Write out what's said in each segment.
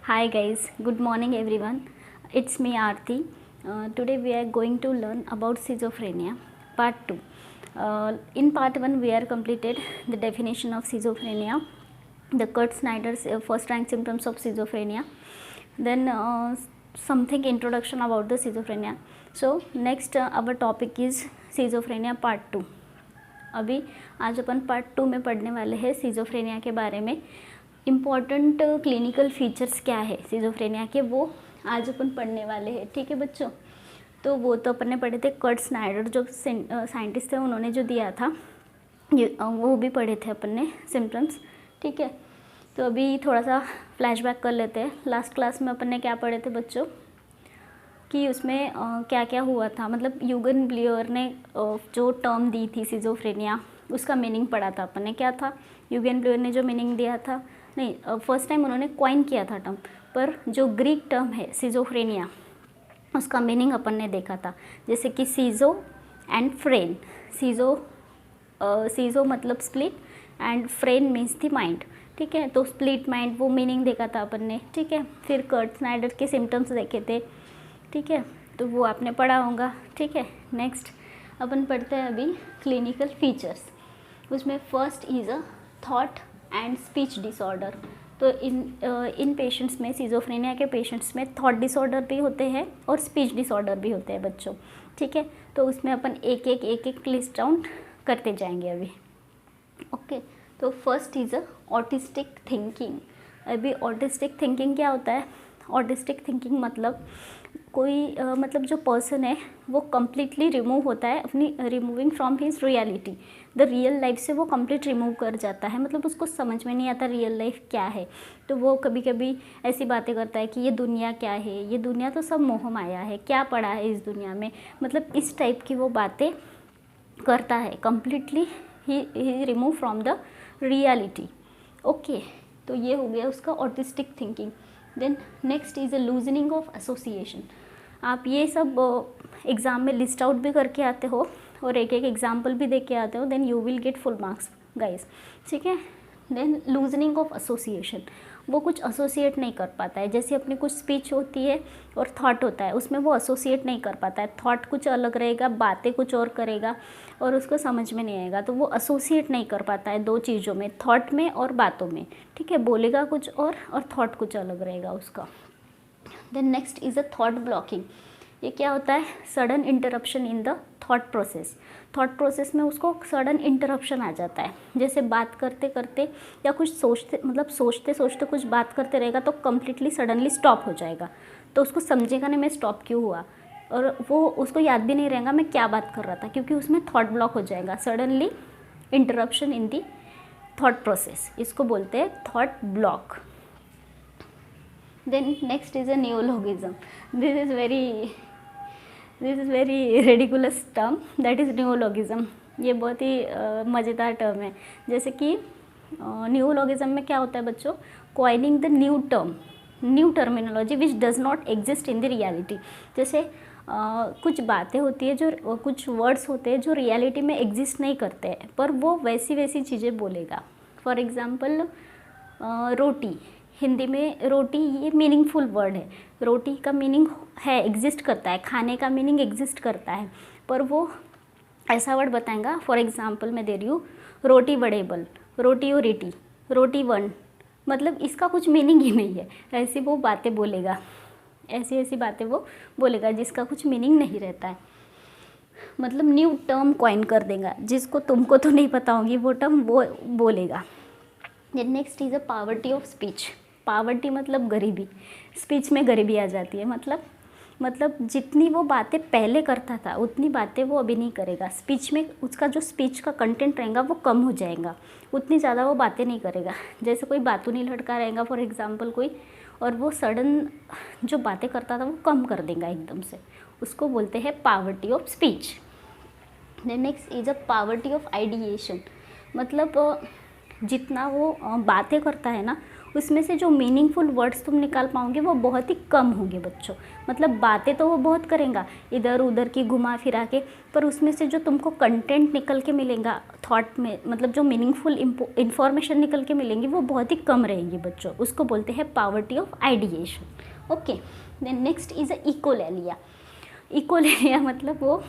Hi guys, good morning everyone. It's me Aarti. Today we are going to learn about schizophrenia part 2. In part 1 we are completed the definition of schizophrenia, the Kurt Snyder's first rank symptoms of schizophrenia, then something introduction about the schizophrenia. So next our topic is schizophrenia part 2. अभी आज अपन part 2 में पढ़ने वाले हैं schizophrenia के बारे में. Important clinical features क्या है सीजोफ्रेनिया के, वो आज अपन पढ़ने वाले हैं. ठीक है बच्चों, तो वो तो अपन ने पढ़े थे. कर्ट स्नाइडर जो साइंटिस्ट थे उन्होंने जो दिया था वो भी पढ़े थे अपन ने सिम्टम्स. ठीक है, तो अभी थोड़ा सा फ्लैशबैक कर लेते हैं. लास्ट क्लास में अपन ने क्या पढ़े थे बच्चों कि उसमें क्या क्या हुआ था. मतलब यूगन ब्लियर ने जो टर्म दी थी सिजोफ्रेनिया, उसका मीनिंग पढ़ा था अपन ने. क्या था यूगन ब्लियर ने जो मीनिंग दिया था, नहीं फर्स्ट टाइम उन्होंने कॉइन किया था टर्म, पर जो ग्रीक टर्म है सिजोफ्रेनिया उसका मीनिंग अपन ने देखा था. जैसे कि सीजो एंड फ्रेन. सीजो मतलब split and phren means the mind. ठीक है, तो स्प्लिट माइंड वो मीनिंग देखा था अपन ने. ठीक है, फिर कर्ट स्नाइडर के सिम्टम्स देखे थे. ठीक है, तो वो आपने पढ़ा होगा. ठीक है, नेक्स्ट अपन पढ़ते हैं अभी क्लिनिकल फीचर्स. उसमें first is a thought and speech disorder. तो इन पेशेंट्स में, सिजोफ्रेनिया के पेशेंट्स में थॉट डिसऑर्डर भी होते हैं और स्पीच डिसऑर्डर भी होते हैं बच्चों. ठीक है, तो उसमें अपन एक एक लिस्ट डाउन करते जाएंगे अभी. ओके, तो first is a autistic thinking. अभी ऑटिस्टिक थिंकिंग क्या होता है? ऑटिस्टिक थिंकिंग मतलब कोई मतलब जो पर्सन है वो कम्प्लीटली रिमूव होता है, अपनी removing from his reality. The real life से वो कंप्लीट रिमूव कर जाता है. मतलब उसको समझ में नहीं आता रियल लाइफ क्या है. तो वो कभी कभी ऐसी बातें करता है कि ये दुनिया क्या है, ये दुनिया तो सब मोह माया है, क्या पड़ा है इस दुनिया में. मतलब इस टाइप की वो बातें करता है. कम्प्लीटली ही remove from the reality. Okay, तो ये हो गया उसका autistic thinking. Then next is a loosening of association. आप ये सब एग्ज़ाम में लिस्ट आउट भी करके आते हो और एक एग्जाम्पल भी देख के आते हो. Then you will get full marks guys. ठीक है, देन लूजनिंग ऑफ एसोसिएशन. वो कुछ एसोसिएट नहीं कर पाता है. जैसे अपनी कुछ स्पीच होती है और थॉट होता है, उसमें वो एसोसिएट नहीं कर पाता है. थॉट कुछ अलग रहेगा, बातें कुछ और करेगा और उसको समझ में नहीं आएगा. तो वो एसोसिएट नहीं कर पाता है दो चीज़ों में, थॉट में और बातों में. ठीक है, बोलेगा कुछ और थॉट कुछ अलग रहेगा उसका. Then next is a thought blocking. ये क्या होता है? Sudden interruption in the thought process. Thought process में उसको सडन इंटरप्शन आ जाता है. जैसे बात करते करते या कुछ सोचते, मतलब सोचते सोचते कुछ बात करते रहेगा तो कम्प्लीटली सडनली स्टॉप हो जाएगा. तो उसको समझेगा नहीं मैं स्टॉप क्यों हुआ, और वो उसको याद भी नहीं रहेगा मैं क्या बात कर रहा था, क्योंकि उसमें थॉट ब्लॉक हो जाएगा. Suddenly interruption in the thought process, इसको बोलते हैं thought block. Then next is a neologism. This is very ridiculous term, that is neologism. ये बहुत ही मज़ेदार टर्म है. जैसे कि नियोलॉगिज्म में क्या होता है बच्चों? Coining the new term, new terminology which does not exist in the reality. जैसे कुछ बातें होती है, जो कुछ वर्ड्स होते हैं जो रियलिटी में एग्जिस्ट नहीं करते हैं, पर वो वैसी वैसी चीज़ें बोलेगा. फॉर एग्ज़ाम्पल रोटी. हिंदी में रोटी ये मीनिंगफुल वर्ड है. रोटी का मीनिंग है, एग्जिस्ट करता है, खाने का मीनिंग एग्जिस्ट करता है, पर वो ऐसा वर्ड बताएगा. फॉर एग्ज़ाम्पल मैं दे रही हूँ, रोटी वडेबल, रोटी और रेटी, रोटी वन. मतलब इसका कुछ मीनिंग ही नहीं है. ऐसी वो बातें बोलेगा, ऐसी बातें वो बोलेगा जिसका कुछ मीनिंग नहीं रहता है. मतलब न्यू टर्म कॉइन कर देगा, जिसको तुमको तो नहीं पता होगी वो टर्म वो बोलेगा. Then next is a poverty of speech. Poverty मतलब गरीबी. स्पीच में गरीबी आ जाती है. मतलब जितनी वो बातें पहले करता था उतनी बातें वो अभी नहीं करेगा. स्पीच में उसका जो स्पीच का कंटेंट रहेगा वो कम हो जाएगा, उतनी ज़्यादा वो बातें नहीं करेगा. जैसे कोई बातूनी लड़का रहेगा फॉर एग्ज़ाम्पल कोई, और वो सडन जो बातें करता था वो कम कर देगा एकदम से, उसको बोलते हैं poverty of speech. Then next is a poverty of ideation. मतलब जितना वो बातें करता है ना, उसमें से जो मीनिंगफुल वर्ड्स तुम निकाल पाओगे वो बहुत ही कम होंगे बच्चों। मतलब बातें तो वो बहुत करेंगे इधर उधर की घुमा फिरा के, पर उसमें से जो तुमको कंटेंट निकल के मिलेगा थॉट में, मतलब जो मीनिंगफुल इंफॉर्मेशन निकल के मिलेंगी वो बहुत ही कम रहेंगी बच्चों। उसको बोलते हैं poverty of ideation. Okay, then next is a echolalia. Echolalia मतलब वो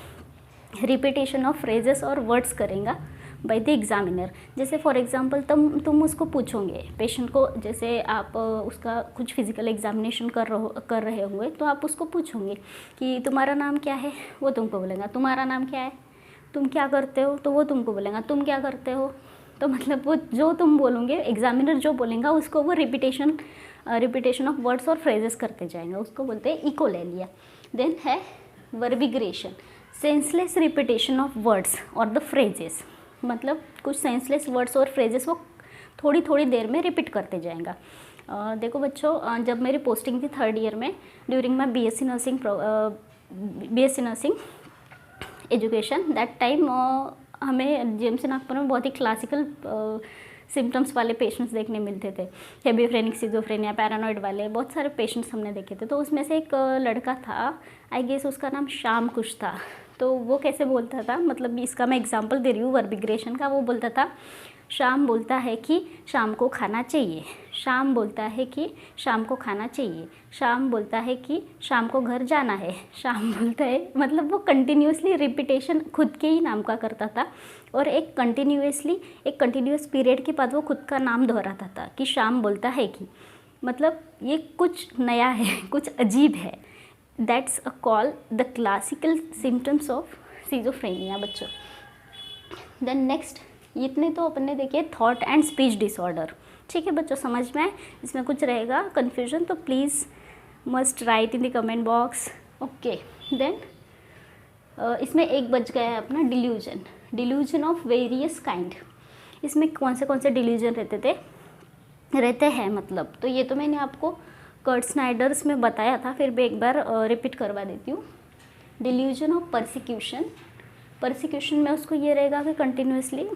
रिपीटेशन ऑफ फ्रेजेस और वर्ड्स करेगा बाय द एग्जामिनर। जैसे फॉर एग्जांपल तुम उसको पूछोगे पेशेंट को, जैसे आप उसका कुछ फिजिकल एग्जामिनेशन कर रहे होंगे तो आप उसको पूछोगे कि तुम्हारा नाम क्या है, वो तुमको बोलेगा तुम्हारा नाम क्या है, तुम क्या करते हो, तो वो तुमको बोलेगा तुम क्या करते हो। तो मतलब वो जो तुम बोलोगे एग्जामिनर जो बोलेगा उसको वो रिपीटेशन ऑफ वर्ड्स और फ्रेजेस करते जाएंगे, उसको बोलते हैं इकोलेलिया। देन है वर्बिग्रेशन, सेंसलेस रिपीटेशन ऑफ वर्ड्स और द फ्रेजेस। मतलब कुछ सेंसलेस वर्ड्स और फ्रेजेस वो थोड़ी थोड़ी देर में रिपीट करते जाएगा। देखो बच्चों, जब मेरी पोस्टिंग थी 3rd ईयर में during my BSc nursing education, that time हमें जेएमसी नागपुर में बहुत ही क्लासिकल सिम्टम्स वाले पेशेंट्स देखने मिलते थे। हेबियोफ्रेनिक सिजोफ्रेनिया, पैरानॉइड वाले बहुत सारे पेशेंट्स हमने देखे थे। तो उसमें से एक लड़का था, आई गेस उसका नाम श्याम कुछ था। तो वो कैसे बोलता था, मतलब इसका मैं एग्जांपल दे रही हूँ वर्बिग्रेशन का। वो बोलता था शाम बोलता है कि शाम को खाना चाहिए, शाम बोलता है कि शाम को खाना चाहिए, शाम बोलता है कि शाम को घर जाना है, शाम बोलता है, मतलब वो कंटिन्यूसली रिपीटेशन खुद के ही नाम का करता था और एक कंटिन्यूस पीरियड के बाद वो खुद का नाम दोहराता था कि शाम बोलता है कि, मतलब ये कुछ नया है, कुछ अजीब है। That's a call the classical symptoms of schizophrenia बच्चों। देन नेक्स्ट, इतने तो अपने देखिए थॉट एंड स्पीच डिसऑर्डर। ठीक है बच्चों, समझ में आए? इसमें कुछ रहेगा कन्फ्यूजन तो please must write in the comment box. Okay, then इसमें एक बच गया है अपना डिल्यूजन ऑफ वेरियस काइंड। इसमें कौन से डिल्यूजन रहते हैं मतलब, तो ये तो मैंने आपको कर्ट स्नाइडर्स में बताया था, फिर भी एक बार रिपीट करवा देती हूँ। डिल्यूजन ऑफ परसिक्यूशन में उसको ये रहेगा कि कंटिन्यूसली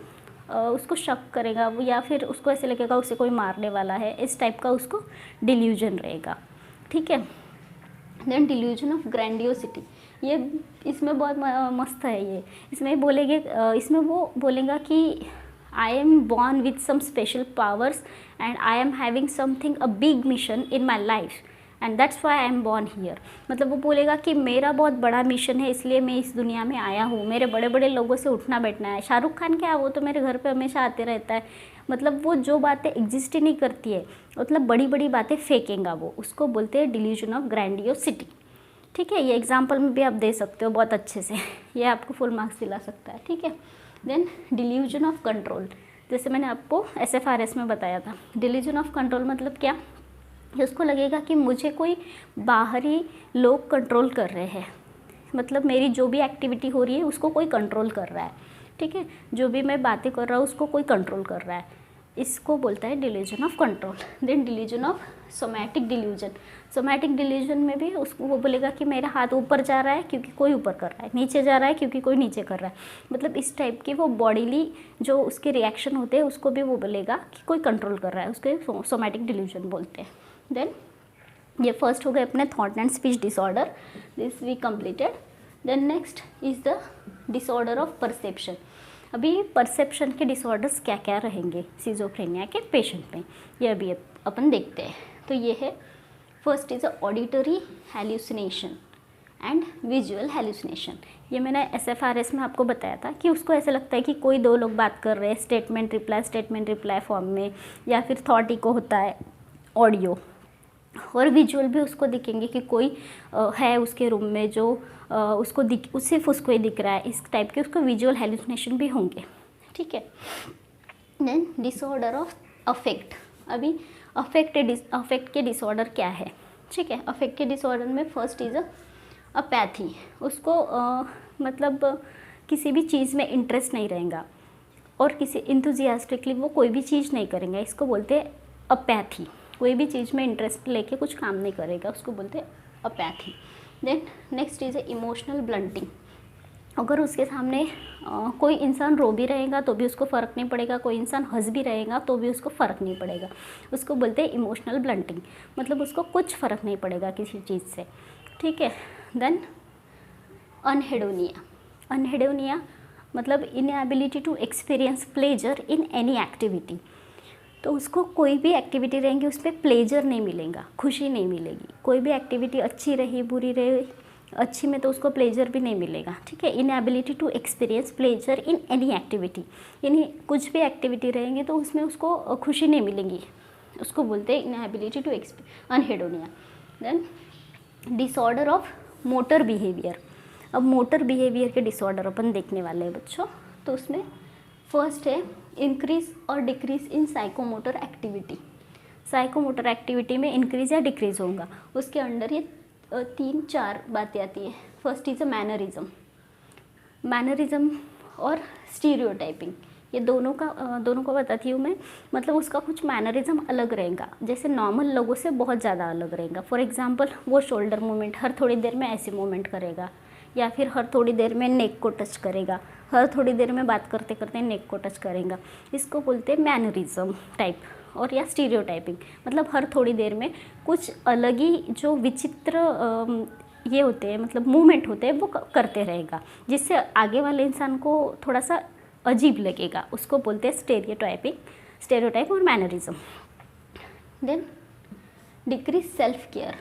उसको शक करेगा वो, या फिर उसको ऐसे लगेगा उसे कोई मारने वाला है, इस टाइप का उसको डिल्यूजन रहेगा। ठीक है, देन डिल्यूजन ऑफ ग्रैंडियोसिटी, ये इसमें बहुत मस्त है ये। इसमें इसमें वो बोलेगा कि I am born with some special powers and I am having something a big mission in my life and that's why I am born here. मतलब वो बोलेगा कि मेरा बहुत बड़ा मिशन है, इसलिए मैं इस दुनिया में आया हूँ, मेरे बड़े बड़े लोगों से उठना बैठना है। शाहरुख खान क्या, वो तो मेरे घर पे हमेशा आते रहता है। मतलब वो जो बातें एग्जिस्ट ही नहीं करती है, मतलब बड़ी बड़ी बातें फेंकेगा वो, उसको बोलते हैं डिल्यूजन ऑफ ग्रैंडियोसिटी। ठीक है, ये एग्जाम्पल में भी आप दे सकते हो बहुत अच्छे से, ये आपको फुल मार्क्स दिला सकता है। ठीक है, देन डिल्यूजन ऑफ कंट्रोल, जैसे मैंने आपको SFRS में बताया था। डिल्यूजन ऑफ कंट्रोल मतलब क्या, उसको लगेगा कि मुझे कोई बाहरी लोग कंट्रोल कर रहे हैं, मतलब मेरी जो भी एक्टिविटी हो रही है उसको कोई कंट्रोल कर रहा है। ठीक है, जो भी मैं बातें कर रहा हूँ उसको कोई कंट्रोल कर रहा है, इसको बोलता है delusion of control. Then delusion of somatic delusion में भी उसको वो बोलेगा कि मेरा हाथ ऊपर जा रहा है क्योंकि कोई ऊपर कर रहा है, नीचे जा रहा है क्योंकि कोई नीचे कर रहा है। मतलब इस टाइप की वो बॉडीली जो उसके रिएक्शन होते हैं उसको भी वो बोलेगा कि कोई कंट्रोल कर रहा है, उसके सोमैटिक डिल्यूजन बोलते हैं। देन ये फर्स्ट हो गए अपने thought and speech disorder, this we completed. Then next is the disorder of perception. अभी परसेप्शन के डिसऑर्डर्स क्या क्या रहेंगे सिजोफ्रेनिया के पेशेंट में, ये अभी अपन देखते हैं। तो ये है, first is a auditory hallucination and visual hallucination. ये मैंने SFRS में आपको बताया था कि उसको ऐसा लगता है कि कोई दो लोग बात कर रहे हैं, स्टेटमेंट रिप्लाई फॉर्म में, या फिर थॉट इको होता है ऑडियो, और विजुअल भी उसको दिखेंगे कि कोई है उसके रूम में जो सिर्फ उसको ही दिख रहा है, इस टाइप के उसको विजुअल हेल्यूसिनेशन भी होंगे। ठीक है, देन डिसऑर्डर ऑफ अफेक्ट। अभी अफेक्ट के डिसऑर्डर क्या है? ठीक है, अफेक्ट के डिसऑर्डर में फर्स्ट इज़ अपैथी। उसको मतलब किसी भी चीज़ में इंटरेस्ट नहीं रहेगा और किसी इंथुजियास्टिकली वो कोई भी चीज़ नहीं करेंगे, इसको बोलते हैं अपैथी। कोई भी चीज़ में इंटरेस्ट लेके कुछ काम नहीं करेगा, उसको बोलते हैं apathy. Then next is emotional blunting अगर उसके सामने कोई इंसान रो भी रहेगा तो भी उसको फ़र्क नहीं पड़ेगा, कोई इंसान हंस भी रहेगा तो भी उसको फ़र्क नहीं पड़ेगा। उसको बोलते हैं इमोशनल ब्लंटिंग, मतलब उसको कुछ फ़र्क नहीं पड़ेगा किसी चीज़ से, ठीक है। देन अनहेडोनिया, अनहेडोनिया मतलब inability to experience pleasure in any activity. तो उसको कोई भी एक्टिविटी रहेंगी उस पर प्लेजर नहीं मिलेगा, खुशी नहीं मिलेगी। कोई भी एक्टिविटी अच्छी रही बुरी रही, अच्छी में तो उसको प्लेजर भी नहीं मिलेगा, ठीक है। Inability to experience pleasure in any activity, यानी कुछ भी एक्टिविटी रहेंगी तो उसमें उसको खुशी नहीं मिलेगी, उसको बोलते हैं inability to anhedonia. Then disorder of motor behaviour. अब मोटर बिहेवियर के डिसऑर्डर अपन देखने वाले हैं बच्चों। तो उसमें फर्स्ट है इंक्रीज और decrease in psychomotor activity. Psychomotor activity में इंक्रीज या डिक्रीज होगा, उसके अंडर ये 3-4 बातें आती है। First is a mannerism, mannerism और स्टीरियोटाइपिंग, ये दोनों को बताती हूँ मैं। मतलब उसका कुछ मैनरिज्म अलग रहेगा, जैसे नॉर्मल लोगों से बहुत ज़्यादा अलग रहेगा। फॉर एग्जांपल वो शोल्डर मूवमेंट हर थोड़ी देर में ऐसे मूवमेंट करेगा, या फिर हर थोड़ी देर में नेक को टच करेगा, हर थोड़ी देर में बात करते करते नेक को टच करेगा। इसको बोलते हैं मैनरिज्म टाइप। और या स्टीरियोटाइपिंग मतलब हर थोड़ी देर में कुछ अलग ही जो विचित्र ये होते हैं, मतलब मूवमेंट होते हैं वो करते रहेगा, जिससे आगे वाले इंसान को थोड़ा सा अजीब लगेगा। उसको बोलते हैं स्टेरियोटाइप और mannerism. Then decrease self care.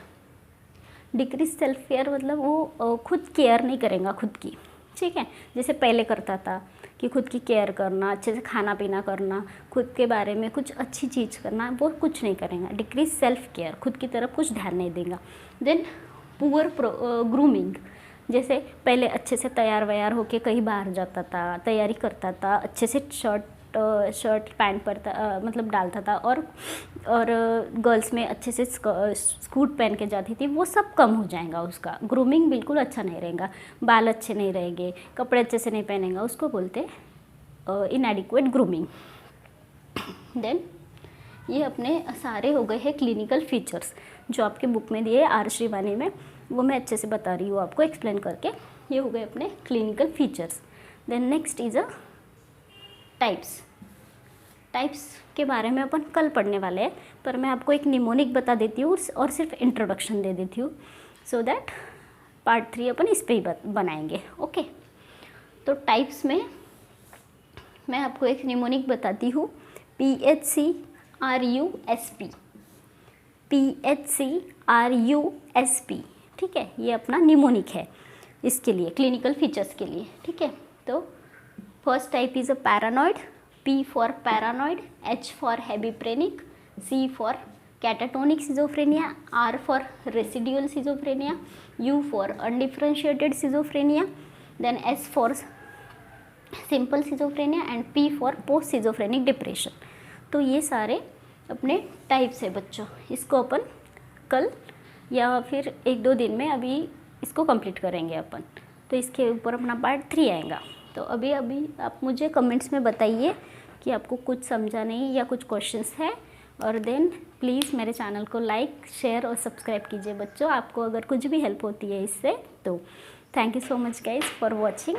Decrease self care मतलब वो खुद केयर नहीं करेगा खुद की, ठीक है। जैसे पहले करता था कि खुद की केयर करना, अच्छे से खाना पीना करना, खुद के बारे में कुछ अच्छी चीज़ करना, वो कुछ नहीं करेगा। डिक्रीज सेल्फ केयर, खुद की तरफ कुछ ध्यान नहीं देगा। देन पुअर ग्रूमिंग, जैसे पहले अच्छे से तैयार वैयार होके कहीं बाहर जाता था, तैयारी करता था, अच्छे से शर्ट पैंट पहनता मतलब डालता था, और गर्ल्स में अच्छे से स्कूट पहन के जाती थी, वो सब कम हो जाएगा। उसका ग्रूमिंग बिल्कुल अच्छा नहीं रहेगा, बाल अच्छे नहीं रहेंगे, कपड़े अच्छे से नहीं पहनेगा, उसको बोलते इनएडिक्वेट ग्रूमिंग। देन ये अपने सारे हो गए हैं क्लिनिकल फीचर्स जो आपके बुक में दिए आर श्रीवानी में, वो मैं अच्छे से बता रही हूँ आपको एक्सप्लेन करके। ये हो गए अपने clinical features. Then next is a types के बारे में अपन कल पढ़ने वाले हैं, पर मैं आपको एक निमोनिक बता देती हूँ और सिर्फ इंट्रोडक्शन दे देती हूँ, सो दैट पार्ट 3 अपन इस पे ही बनाएंगे। ओके, तो टाइप्स में मैं आपको एक निमोनिक बताती हूँ, PHCRUSP, ठीक है। ये अपना निमोनिक है इसके लिए, क्लिनिकल फीचर्स के लिए, ठीक है। तो first type is a paranoid, P for paranoid, H for hebephrenic, C for catatonic schizophrenia, R for residual schizophrenia, U for undifferentiated schizophrenia, then S for simple schizophrenia and P for post schizophrenic depression. तो ये सारे अपने types है बच्चों। इसको अपन कल या फिर 1-2 दिन में अभी इसको कंप्लीट करेंगे अपन, तो इसके ऊपर अपना पार्ट 3 आएगा। तो अभी आप मुझे कमेंट्स में बताइए कि आपको कुछ समझा नहीं या कुछ क्वेश्चंस है, और देन प्लीज़ मेरे चैनल को लाइक, शेयर और सब्सक्राइब कीजिए बच्चों। आपको अगर कुछ भी हेल्प होती है इससे तो thank you so much guys for watching.